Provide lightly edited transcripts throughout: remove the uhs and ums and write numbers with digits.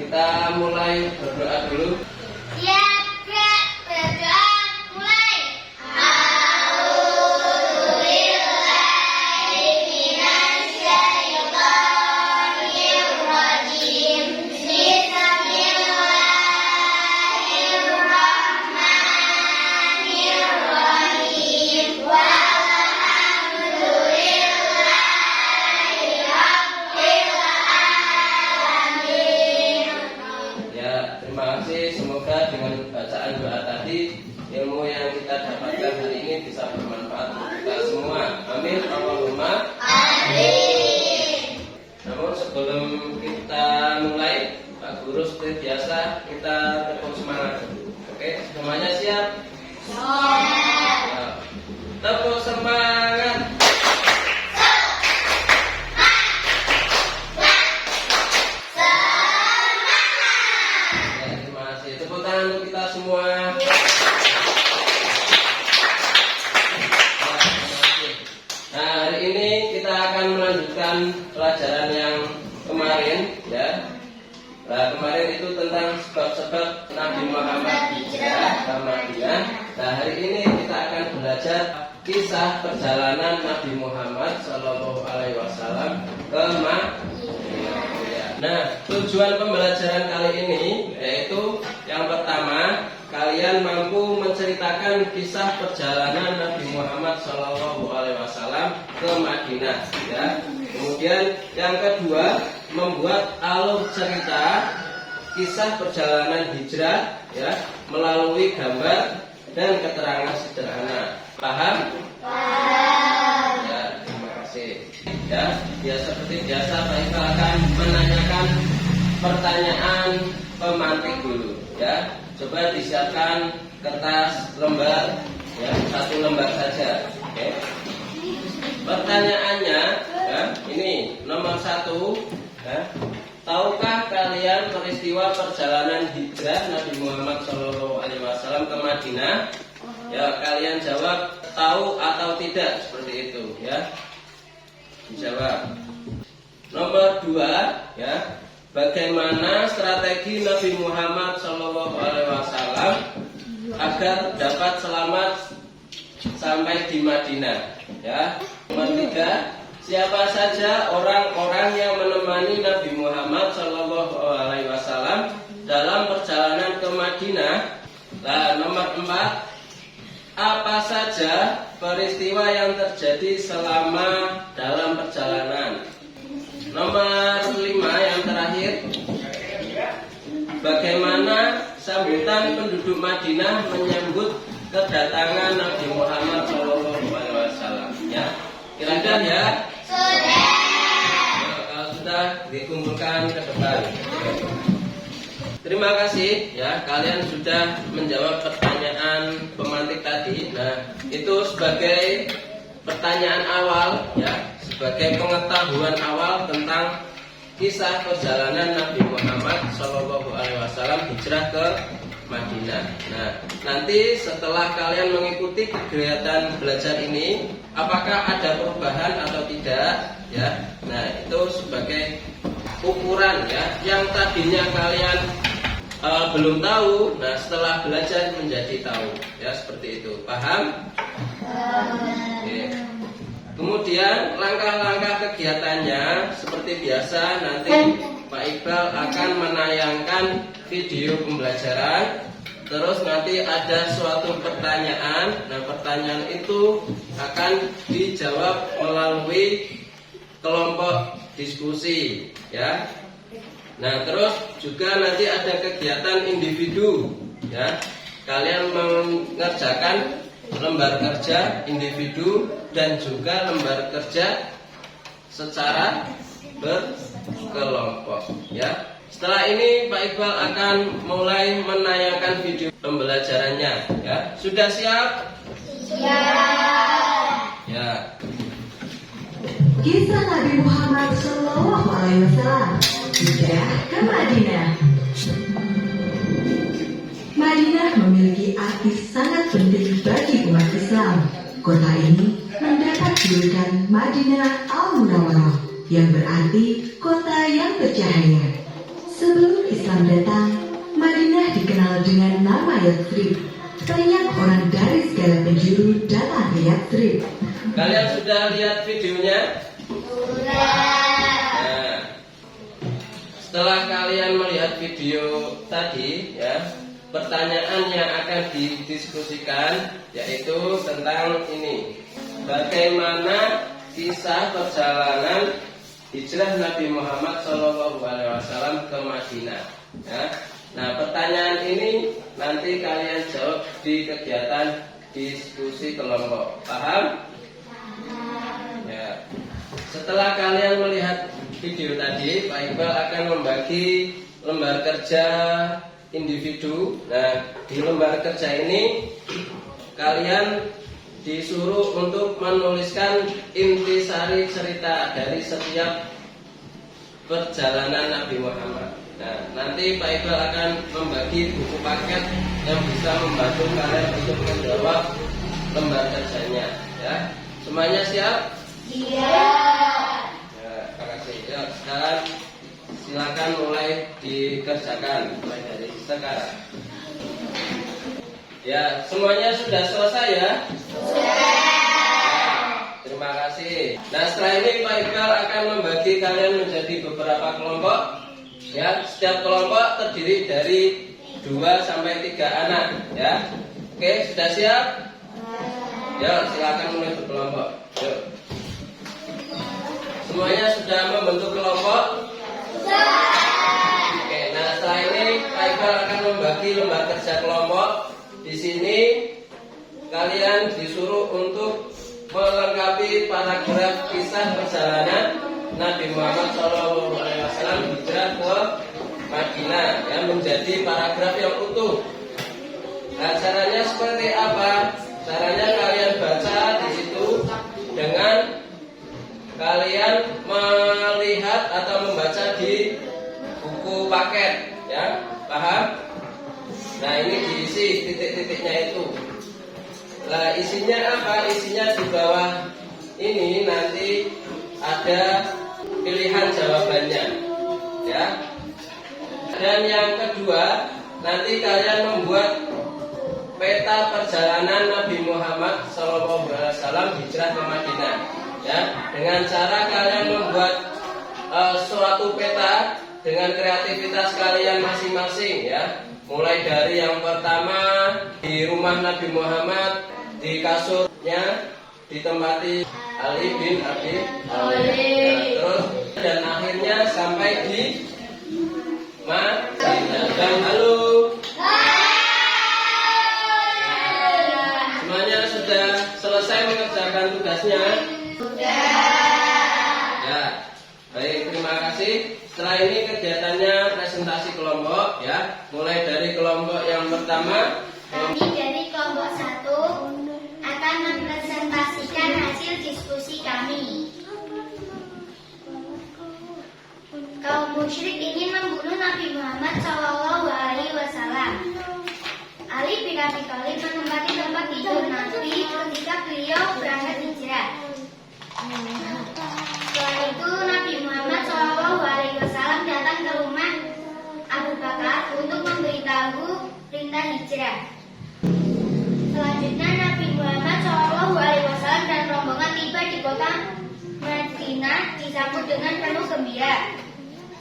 kita mulai berdoa dulu. Ya, berdoa mulai. Terima kasih, semoga dengan bacaan doa tadi ilmu yang kita dapatkan hari ini bisa bermanfaat untuk kita semua. Amin, Allahumma amin. Namun sebelum kita mulai, Pak Guru seperti biasa kita tepuk semangat dulu. Oke, semuanya siap? Siap. Tepuk semangat. Untuk kita semua. Nah, hari ini kita akan melanjutkan pelajaran yang kemarin, ya. Nah, kemarin itu tentang sebab-sebab Nabi Muhammad hijrah ke Madinah. Nah, hari ini kita akan belajar kisah perjalanan Nabi Muhammad SAW ke Madinah. Nah, tujuan pembelajaran kali ini yaitu yang pertama, kalian mampu menceritakan kisah perjalanan Nabi Muhammad SAW ke Madinah, ya. Kemudian yang kedua, membuat alur cerita kisah perjalanan hijrah, ya, melalui gambar dan keterangan sederhana. Paham? Paham. Ya, terima kasih. Ya, seperti biasa Pak Iqbal akan menanyakan pertanyaan pemantik dulu, ya. Coba disiapkan kertas lembar, ya, 1 lembar saja. Oke. Pertanyaannya, ya, ini nomor 1, ya. Tahukah kalian peristiwa perjalanan hijrah Nabi Muhammad SAW ke Madinah? Ya, kalian jawab tahu atau tidak, seperti itu, ya. Dijawab. Nomor 2, ya. Bagaimana strategi Nabi Muhammad SAW agar dapat selamat sampai di Madinah, ya. Nomor 3, siapa saja orang-orang yang menemani Nabi Muhammad SAW dalam perjalanan ke Madinah. Nah, nomor 4, apa saja peristiwa yang terjadi selama dalam perjalanan. Nomor 5 yang terakhir, bagaimana sambutan penduduk Madinah menyambut kedatangan Nabi Muhammad SAW, ya. Kira-kira ya? Sudah. Nah, kalau sudah, dikumpulkan ke depan. Terima kasih, ya, kalian sudah menjawab pertanyaan pemantik tadi. Nah, itu sebagai pertanyaan awal, ya, sebagai pengetahuan awal tentang kisah perjalanan Nabi Muhammad SAW hijrah ke Madinah. Nah, nanti setelah kalian mengikuti kegiatan belajar ini, apakah ada perubahan atau tidak, ya? Nah, itu sebagai ukuran, ya, yang tadinya kalian belum tahu, nah setelah belajar menjadi tahu, ya, seperti itu. Paham? Oke. Kemudian langkah-langkah kegiatannya seperti biasa, nanti Pak Iqbal akan menayangkan video pembelajaran. Terus nanti ada suatu pertanyaan. Nah, pertanyaan itu akan dijawab melalui kelompok diskusi, ya. Nah, terus juga nanti ada kegiatan individu, ya. Kalian mengerjakan lembar kerja individu dan juga lembar kerja secara berkelompok, ya. Setelah ini Pak Iqbal akan mulai menayangkan video pembelajarannya, ya. Sudah siap? Siap. Ya. Kisah Nabi Muhammad SAW hijrah ke Madinah. Madinah memiliki arti sangat penting bagi umat Islam. Kota ini mendapat julukan Madinah Al-Munawwarah, yang berarti kota yang bercahaya. Sebelum Islam datang, Madinah dikenal dengan nama Yathrib. Banyak orang dari segala penjuru datang ke Yathrib. Kalian sudah lihat videonya? Nah, setelah kalian melihat video tadi, ya, pertanyaan yang akan didiskusikan yaitu tentang ini. Bagaimana kisah perjalanan hijrah Nabi Muhammad SAW ke Madinah? Ya. Nah, pertanyaan ini nanti kalian jawab di kegiatan diskusi kelompok. Paham? Ya. Setelah kalian melihat video tadi, Pak Iqbal akan membagi lembar kerja individu. Nah, di lembar kerja ini kalian disuruh untuk menuliskan intisari cerita dari setiap perjalanan Nabi Muhammad. Nah, nanti Pak Iqbal akan membagi buku paket yang bisa membantu kalian untuk menjawab lembar kerjanya. Ya, semuanya siap? Siap. Ya, terima kasih. Ya, sekarang silakan mulai dikerjakan mulai dari sekarang. Ya, semuanya sudah selesai ya? Terima kasih. Nah, setelah ini Pak Iqbal akan membagi kalian menjadi beberapa kelompok. Ya, setiap kelompok terdiri dari 2 sampai 3 anak. Ya, oke, sudah siap? Ya, silakan mulai berkelompok. Yuk. Semuanya sudah membentuk kelompok? Oke, nah setelah ini Pak Iqbal akan membagi lembar kerja kelompok. Di sini kalian disuruh untuk melengkapi paragraf kisah perjalanan Nabi Muhammad SAW hijrah ke Madinah, ya, menjadi paragraf yang utuh. Nah, caranya seperti apa? Caranya kalian baca di situ dengan kalian melihat atau membaca di buku paket, ya, paham? Nah, ini diisi titik-titiknya itu. Nah, isinya apa? Isinya di bawah ini nanti ada pilihan jawabannya, ya. Dan yang kedua, nanti kalian membuat peta perjalanan Nabi Muhammad SAW hijrah ke Madinah, ya. Dengan cara kalian membuat suatu peta dengan kreativitas kalian masing-masing, ya. Mulai dari yang pertama di rumah Nabi Muhammad, di kasurnya ditempati Ali bin Abi Thalib. Nah, terus dan akhirnya sampai di Madinah. Dan halo. Semuanya sudah selesai mengerjakan tugasnya? Ya. Baik, terima kasih. Setelah ini kegiatannya presentasi kelompok, ya. Mulai dari kelompok yang pertama. Kami dari kelompok 1 akan mempresentasikan hasil diskusi kami. Kaum musyrik ingin membunuh Nabi Muhammad SAW. Ali bin Abi Thalib menempati tempat tidur Nabi ketika beliau berangkat hijrah. Setelah itu Nabi Muhammad SAW datang ke rumah Abu Bakar untuk memberitahu perintah hijrah. Selanjutnya Nabi Muhammad SAW dan rombongan tiba di kota Madinah disambut dengan penuh gembira.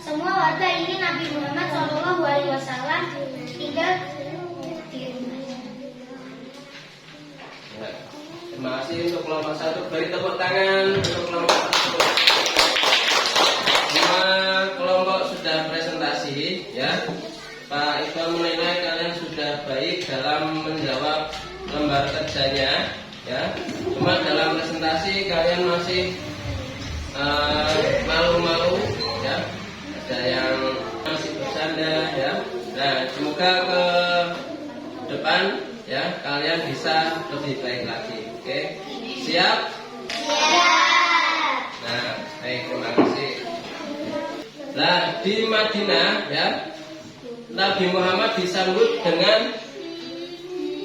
Semua warga ingin Nabi Muhammad SAW tinggal di rumahnya. Ya. Terima kasih untuk kelompok 1. Beri tepuk tangan untuk kelompok 1. Semua kelompok sudah presentasi, ya. Pak Iqbal menilai kalian sudah baik dalam menjawab lembar kerjanya, ya. Cuma dalam presentasi kalian masih malu-malu, ya. Ada yang masih bersanda, ya. Nah, semoga ke depan, ya, kalian bisa lebih baik lagi. Oke, siap? Siap. Nah, baik, terima kasih. Nah, di Madinah, ya, Nabi Muhammad disambut dengan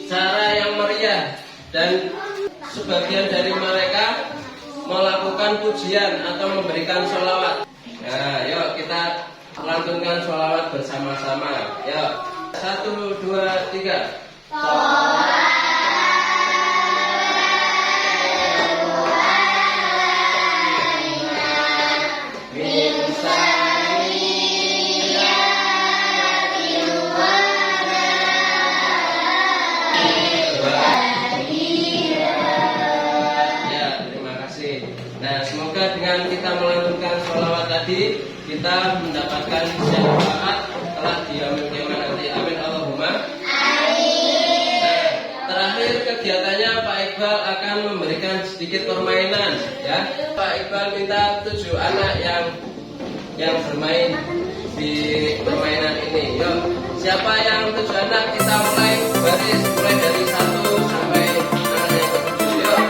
cara yang meriah dan sebagian dari mereka melakukan pujian atau memberikan sholawat. Nah, yuk kita melantunkan sholawat bersama-sama. Ya, 1, 2, 3. Nah, semoga dengan kita melantunkan sholawat tadi, kita mendapatkan syafaat telah di yaumil qiyamah nanti. Amin Allahumma. Amin. Nah, terakhir kegiatannya Pak Iqbal akan memberikan sedikit permainan, ya. Pak Iqbal minta 7 anak yang bermain di permainan ini. Yuk, siapa yang 7 anak, kita mulai baris, mulai dari 1 sampai anak yang ke-7. Yuk.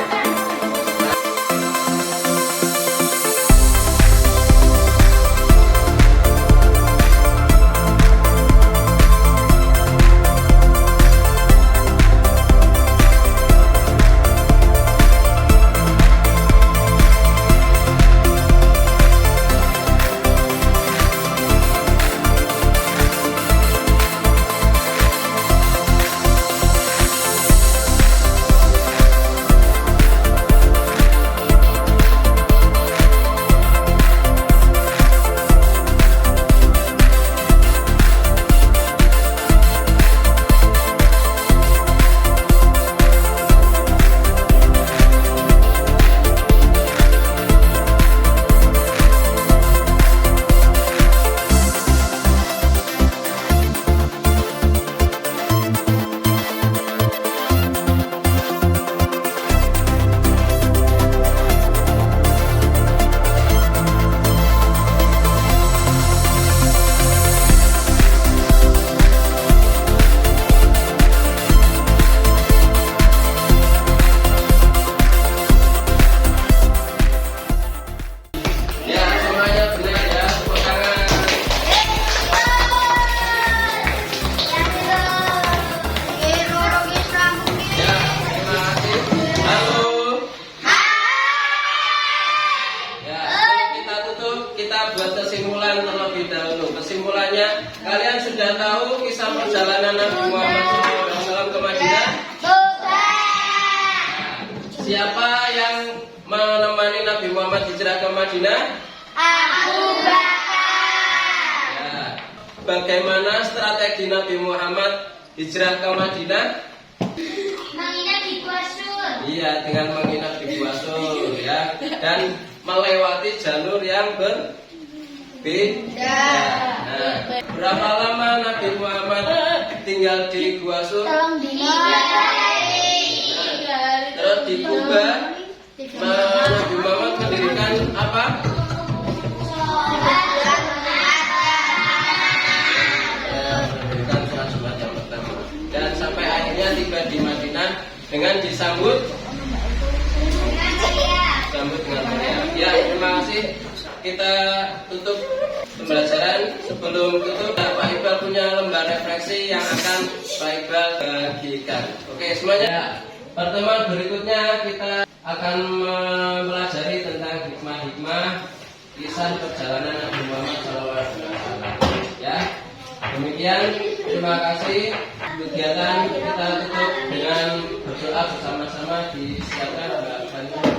Kesimpulannya, kalian sudah tahu kisah perjalanan Nabi Muhammad SAW ke Madinah? Siapa yang menemani Nabi Muhammad hijrah ke Madinah? Abu Bakar. Ya. Bagaimana strategi Nabi Muhammad hijrah ke Madinah? Menginap di Gua Sur. Iya, dengan menginap di Gua Sur, ya, dan melewati jalur yang berbeda. Nah, berapa lama Nabi Muhammad tinggal di Gua Sur? Terus di Kuba, Nabi Muhammad mendirikan apa? Mendirikan sholat Jumat yang pertama. Dan sampai akhirnya tiba di Madinah dengan disambut dengan meriah. Ya, terima kasih. Kita tutup pembelajaran. Sebelum tutup, Pak Iqbal punya lembar refleksi yang akan Pak Iqbal bagikan. Oke, semuanya. Pertemuan berikutnya kita akan mempelajari tentang hikmah-hikmah kisah perjalanan Nabi Muhammad SAW. Ya, demikian. Terima kasih. Kegiatan kita tutup dengan berdoa bersama-sama disiapkan Mbak Fani.